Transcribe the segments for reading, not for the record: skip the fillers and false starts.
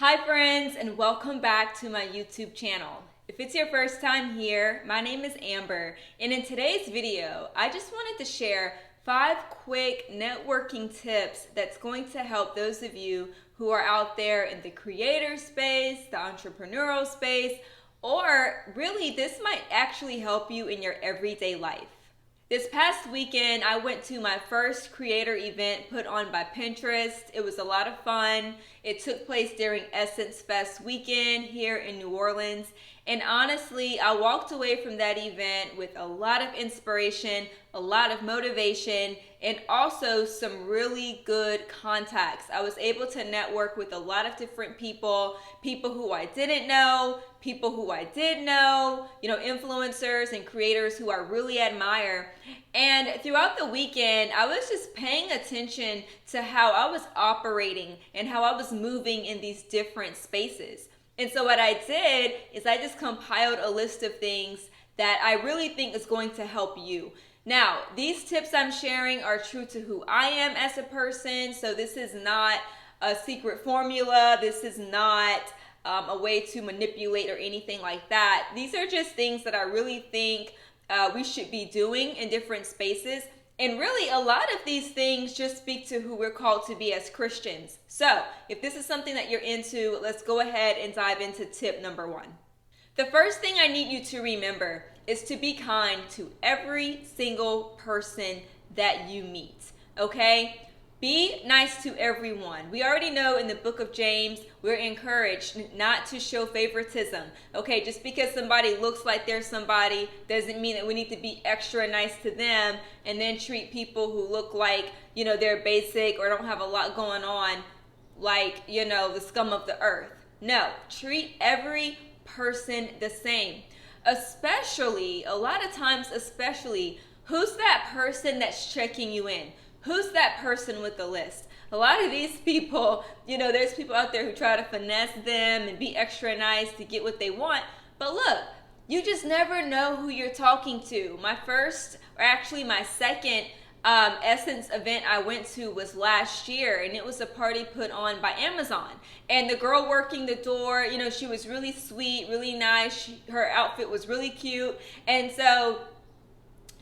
Hi friends, and welcome back to my YouTube channel. If it's your first time here, my name is Amber, and in today's video, I just wanted to share 5 quick networking tips that's going to help those of you who are out there in the creator space, the entrepreneurial space, or really this might actually help you in your everyday life. This past weekend, I went to my first creator event put on by Pinterest. It was a lot of fun. It took place during Essence Fest weekend here in New Orleans. And honestly, I walked away from that event with a lot of inspiration, a lot of motivation, and also some really good contacts. I was able to network with a lot of different people who I didn't know, people who I did know, influencers and creators who I really admire. And throughout the weekend, I was just paying attention to how I was operating and how I was moving in these different spaces. And so what I did is I just compiled a list of things that I really think is going to help you. Now, these tips I'm sharing are true to who I am as a person, so this is not a secret formula. This is not a way to manipulate or anything like that. These are just things that I really think we should be doing in different spaces. And really, a lot of these things just speak to who we're called to be as Christians. So, if this is something that you're into, let's go ahead and dive into tip number 1. The first thing I need you to remember is to be kind to every single person that you meet, okay? Be nice to everyone. We already know in the book of James, we're encouraged not to show favoritism. Okay, just because somebody looks like they're somebody doesn't mean that we need to be extra nice to them and then treat people who look like, they're basic or don't have a lot going on like, the scum of the earth. No, treat every person the same. Especially, a lot of times, who's that person that's checking you in? Who's that person with the list? A lot of these people, there's people out there who try to finesse them and be extra nice to get what they want. But look, you just never know who you're talking to. My second Essence event I went to was last year, and it was a party put on by Amazon. And the girl working the door, she was really sweet, really nice. Her outfit was really cute. And so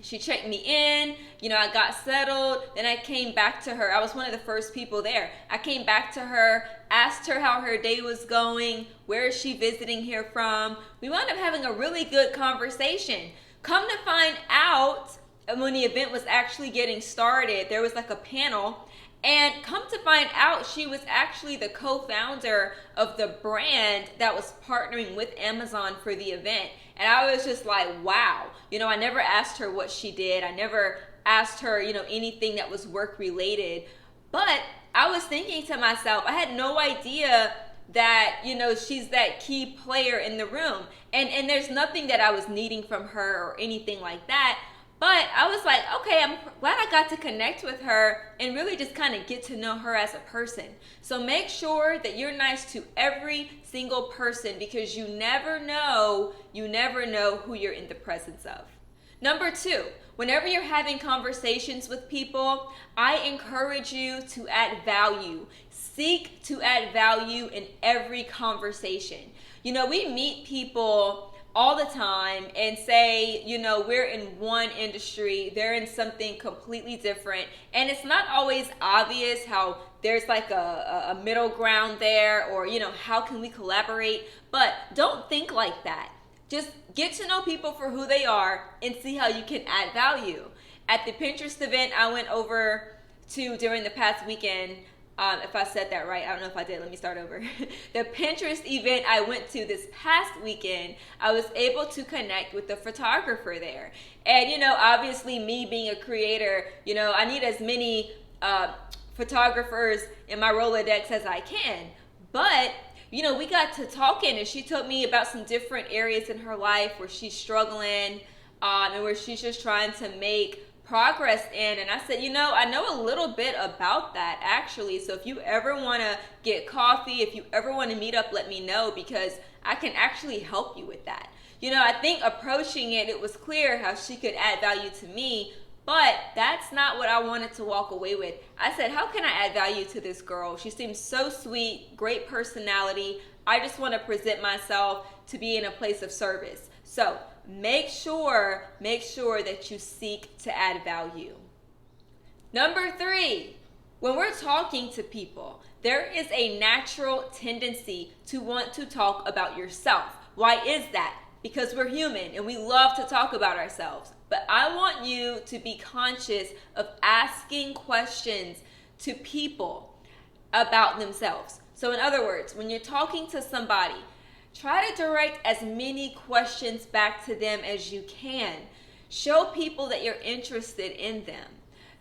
she checked me in, I got settled, then I came back to her. I was one of the first people there. I came back to her, asked her how her day was going, where is she visiting here from. We wound up having a really good conversation. Come to find out, when the event was actually getting started, there was like a panel, and come to find out she was actually the co-founder of the brand that was partnering with Amazon for the event. And I was just like, wow. I never asked her what she did. I never asked her, anything that was work related. But I was thinking to myself, I had no idea that, she's that key player in the room. And there's nothing that I was needing from her or anything like that. But I was like, okay, I'm glad I got to connect with her and really just kind of get to know her as a person. So make sure that you're nice to every single person, because you never know who you're in the presence of. Number 2, whenever you're having conversations with people, I encourage you to add value. Seek to add value in every conversation. We meet people all the time and say, we're in one industry, they're in something completely different. And it's not always obvious how there's like a middle ground there, or, how can we collaborate? But don't think like that. Just get to know people for who they are and see how you can add value. At the Pinterest event I went over to during the past weekend, if I said that right, I don't know if I did, let me start over. The Pinterest event I went to this past weekend, I was able to connect with the photographer there. And, obviously me being a creator, I need as many photographers in my Rolodex as I can. But, we got to talking, and she told me about some different areas in her life where she's struggling and where she's just trying to make progress in. And I said, I know a little bit about that actually. So if you ever want to get coffee, if you ever want to meet up, let me know, because I can actually help you with that. I think approaching it was clear how she could add value to me, But that's not what I wanted to walk away with. I said, how can I add value to this girl? She seems so sweet, great personality. I just want to present myself to be in a place of service. So make sure that you seek to add value. Number 3, when we're talking to people, there is a natural tendency to want to talk about yourself. Why is that? Because we're human and we love to talk about ourselves. But I want you to be conscious of asking questions to people about themselves. So in other words, when you're talking to somebody, try to direct as many questions back to them as you can. Show people that you're interested in them.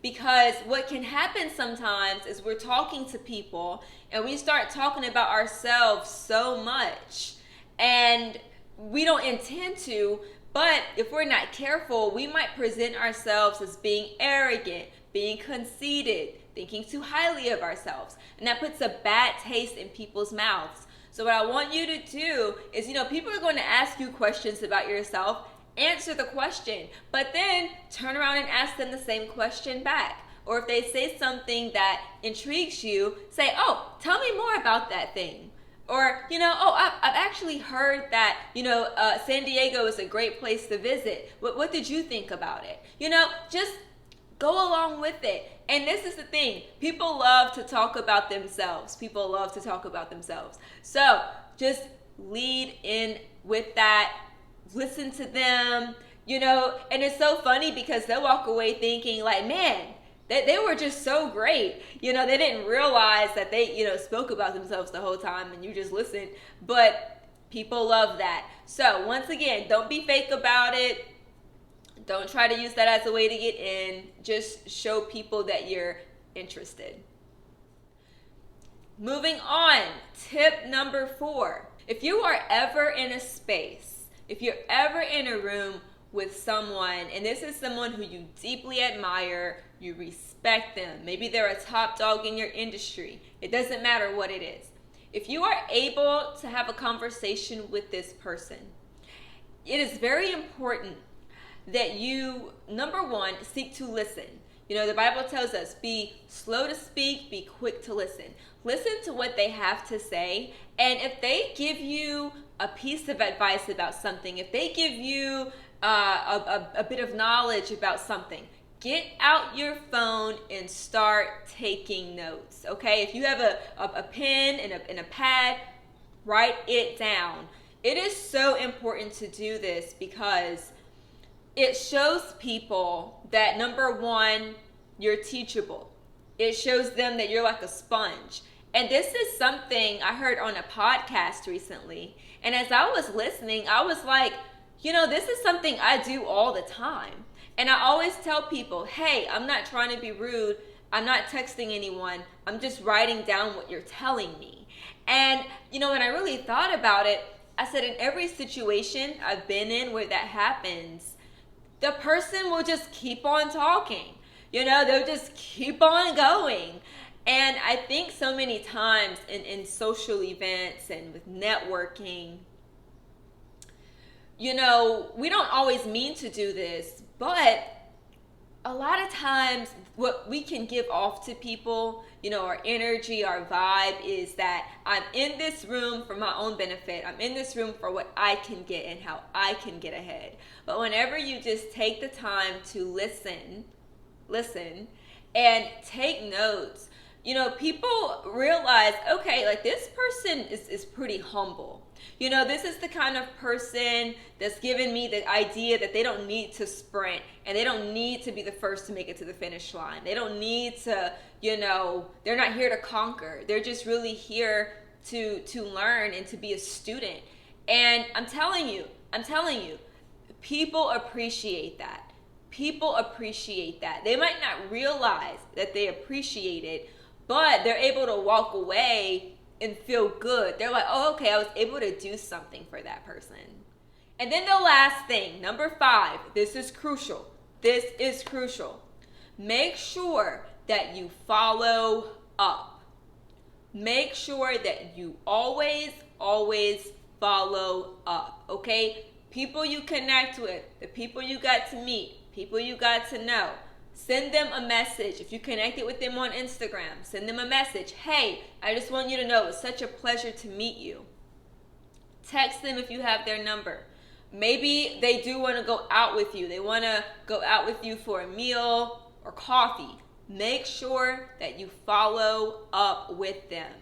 Because what can happen sometimes is we're talking to people and we start talking about ourselves so much, and we don't intend to, but if we're not careful, we might present ourselves as being arrogant, being conceited, thinking too highly of ourselves. And that puts a bad taste in people's mouths. So what I want you to do is, people are going to ask you questions about yourself. Answer the question, but then turn around and ask them the same question back. Or if they say something that intrigues you, say, oh, tell me more about that thing. Or, I've actually heard that, San Diego is a great place to visit. What did you think about it? Just go along with it. And this is the thing. People love to talk about themselves. So just lead in with that. Listen to them, and it's so funny because they'll walk away thinking like, man, they were just so great. They didn't realize that they, spoke about themselves the whole time and you just listened. But people love that. So once again, don't be fake about it. Don't try to use that as a way to get in. Just show people that you're interested. Moving on, tip number 4. If you are ever in a space, if you're ever in a room with someone, and this is someone who you deeply admire, you respect them, maybe they're a top dog in your industry, it doesn't matter what it is. If you are able to have a conversation with this person, it is very important that you, number 1, seek to listen. The Bible tells us, be slow to speak, be quick to listen. Listen to what they have to say, and if they give you a piece of advice about something, if they give you a bit of knowledge about something, get out your phone and start taking notes, okay? If you have a pen and a pad, write it down. It is so important to do this because it shows people that, number 1, you're teachable. It shows them that you're like a sponge. And this is something I heard on a podcast recently. And as I was listening, I was like, this is something I do all the time. And I always tell people, hey, I'm not trying to be rude. I'm not texting anyone. I'm just writing down what you're telling me. And, when I really thought about it, I said in every situation I've been in where that happens, the person will just keep on talking. They'll just keep on going. And I think so many times in social events and with networking, we don't always mean to do this, but a lot of times what we can give off to people, our energy, our vibe is that I'm in this room for my own benefit. I'm in this room for what I can get and how I can get ahead. But whenever you just take the time to listen, and take notes, people realize, okay, like this person is pretty humble. This is the kind of person that's given me the idea that they don't need to sprint and they don't need to be the first to make it to the finish line. They don't need to, they're not here to conquer. They're just really here to learn and to be a student. And I'm telling you, people appreciate that. They might not realize that they appreciate it, but they're able to walk away and feel good. They're like, oh, okay, I was able to do something for that person. And then the last thing, number 5, this is crucial. Make sure that you follow up. Make sure that you always follow up, okay? People you connect with, the people you got to meet, people you got to know, Send them a message. If you connected with them on Instagram, send them a message. Hey, I just want you to know it's such a pleasure to meet you. Text them if you have their number. Maybe they do want to go out with you. They want to go out with you for a meal or coffee. Make sure that you follow up with them.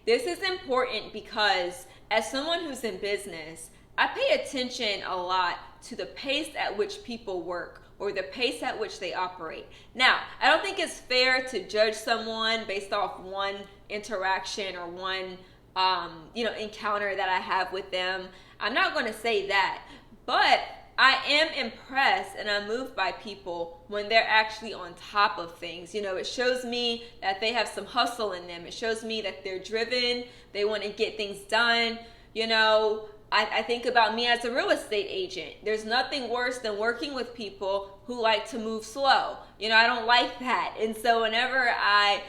This is important because as someone who's in business, I pay attention a lot to the pace at which people work or the pace at which they operate. Now, I don't think it's fair to judge someone based off one interaction or one encounter that I have with them. I'm not going to say that, but I am impressed and I'm moved by people when they're actually on top of things. It shows me that they have some hustle in them. It shows me that they're driven. They want to get things done. I think about me as a real estate agent. There's nothing worse than working with people who like to move slow. I don't like that. And so whenever I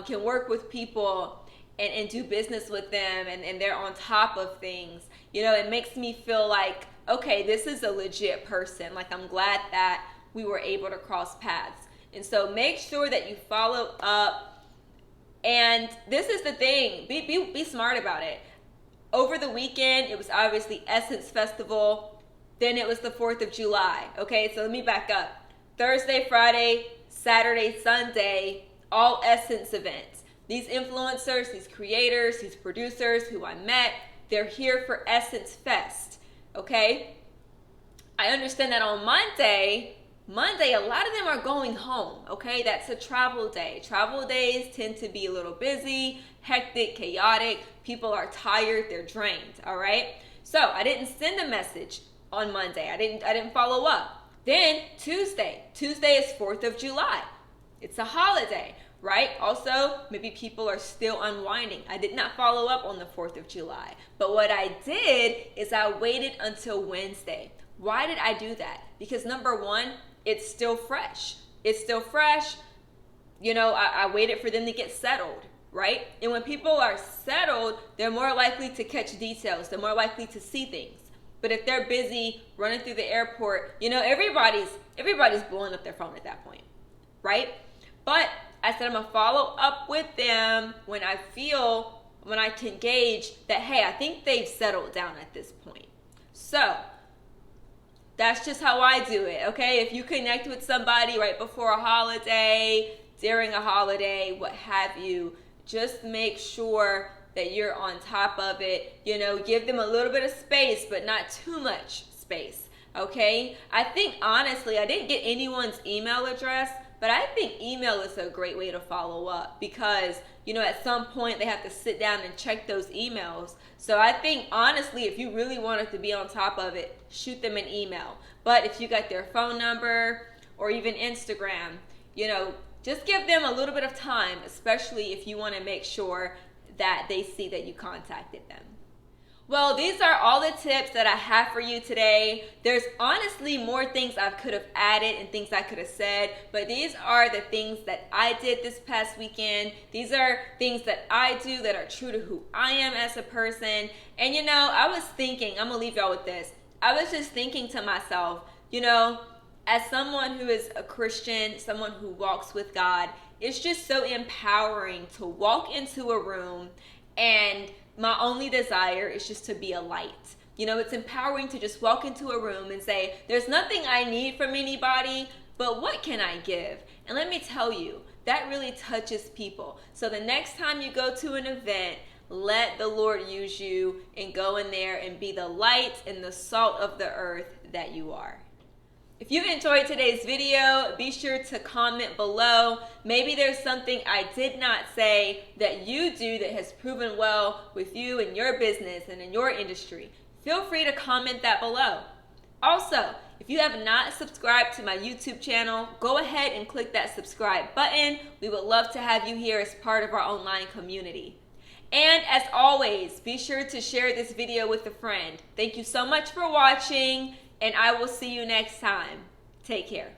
can work with people and do business with them and they're on top of things, it makes me feel like, okay, this is a legit person. Like, I'm glad that we were able to cross paths. And so make sure that you follow up. And this is the thing, be smart about it. Over the weekend, it was obviously Essence Festival. Then it was the 4th of July. Okay, so let me back up. Thursday, Friday, Saturday, Sunday, all Essence events. These influencers, these creators, these producers who I met, they're here for Essence Fest. Okay? I understand that on Monday, a lot of them are going home. Okay? That's a travel day. Travel days tend to be a little busy, hectic, chaotic. People are tired, they're drained. All right? So I didn't send a message on Monday. I didn't follow up. Then Tuesday is 4th of July. It's a holiday, right? Also, maybe people are still unwinding. I did not follow up on the 4th of July. But what I did is I waited until Wednesday. Why did I do that? Because number one, it's still fresh. It's still fresh. I waited for them to get settled, right? And when people are settled, they're more likely to catch details. They're more likely to see things. But if they're busy running through the airport, everybody's blowing up their phone at that point, right? But I said I'm going to follow up with them when I can gauge that, hey, I think they've settled down at this point. So that's just how I do it, okay? If you connect with somebody right before a holiday, during a holiday, what have you, just make sure that you're on top of it. Give them a little bit of space, but not too much space, okay? I think, honestly, I didn't get anyone's email address, but I think email is a great way to follow up because, at some point they have to sit down and check those emails. So I think, honestly, if you really wanted to be on top of it, shoot them an email. But if you got their phone number or even Instagram, just give them a little bit of time, especially if you want to make sure that they see that you contacted them. Well, these are all the tips that I have for you today. There's honestly more things I could have added and things I could have said, but these are the things that I did this past weekend. These are things that I do that are true to who I am as a person. And I was thinking, I'm going to leave y'all with this. I was just thinking to myself, as someone who is a Christian, someone who walks with God, it's just so empowering to walk into a room and my only desire is just to be a light. It's empowering to just walk into a room and say, there's nothing I need from anybody, but what can I give? And let me tell you, that really touches people. So the next time you go to an event, let the Lord use you and go in there and be the light and the salt of the earth that you are. If you enjoyed today's video, be sure to comment below. Maybe there's something I did not say that you do that has proven well with you and your business and in your industry. Feel free to comment that below. Also, if you have not subscribed to my YouTube channel, go ahead and click that subscribe button. We would love to have you here as part of our online community. And as always, be sure to share this video with a friend. Thank you so much for watching, and I will see you next time. Take care.